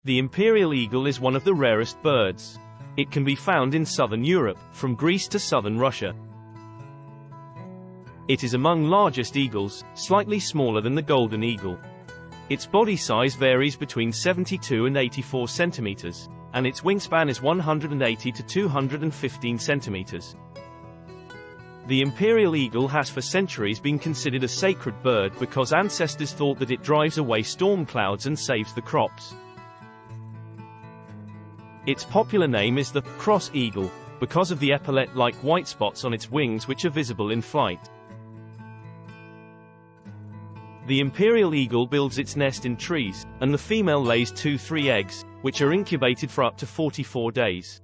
The imperial eagle is one of the rarest birds. It can be found in southern Europe, from Greece to southern Russia. It is among largest eagles, slightly smaller than the golden eagle. Its body size varies between 72 and 84 centimeters, and its wingspan is 180 to 215 centimeters. The imperial eagle has for centuries been considered a sacred bird because ancestors thought that it drives away storm clouds and saves the crops. Its popular name is the cross eagle, because of the epaulette-like white spots on its wings which are visible in flight. The imperial eagle builds its nest in trees, and the female lays 2-3 eggs, which are incubated for up to 44 days.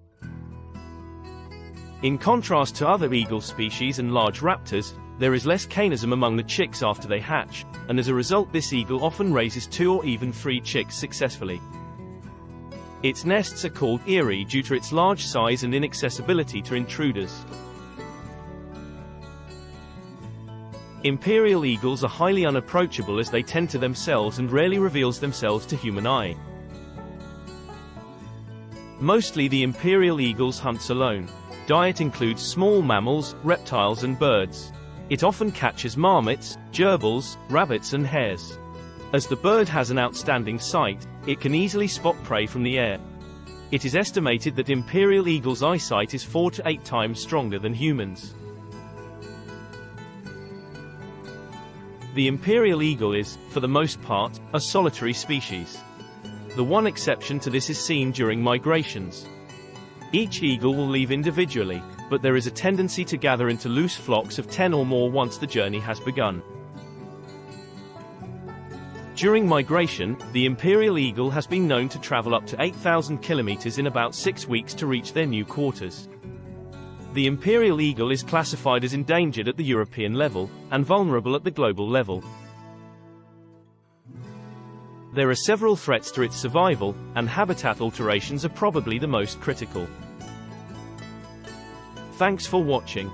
In contrast to other eagle species and large raptors, there is less canism among the chicks after they hatch, and as a result this eagle often raises 2 or even 3 chicks successfully. Its nests are called eyrie due to its large size and inaccessibility to intruders. Imperial eagles are highly unapproachable as they tend to themselves and rarely reveals themselves to human eye. Mostly the imperial eagles hunts alone. Diet includes small mammals, reptiles and birds. It often catches marmots, gerbils, rabbits and hares. As the bird has an outstanding sight, it can easily spot prey from the air. It is estimated that imperial eagle's eyesight is 4 to 8 times stronger than humans. The imperial eagle is, for the most part, a solitary species. The one exception to this is seen during migrations. Each eagle will leave individually, but there is a tendency to gather into loose flocks of 10 or more once the journey has begun. During migration, the imperial eagle has been known to travel up to 8,000 kilometers in about 6 weeks to reach their new quarters. The imperial eagle is classified as endangered at the European level, and vulnerable at the global level. There are several threats to its survival, and habitat alterations are probably the most critical. Thanks for watching.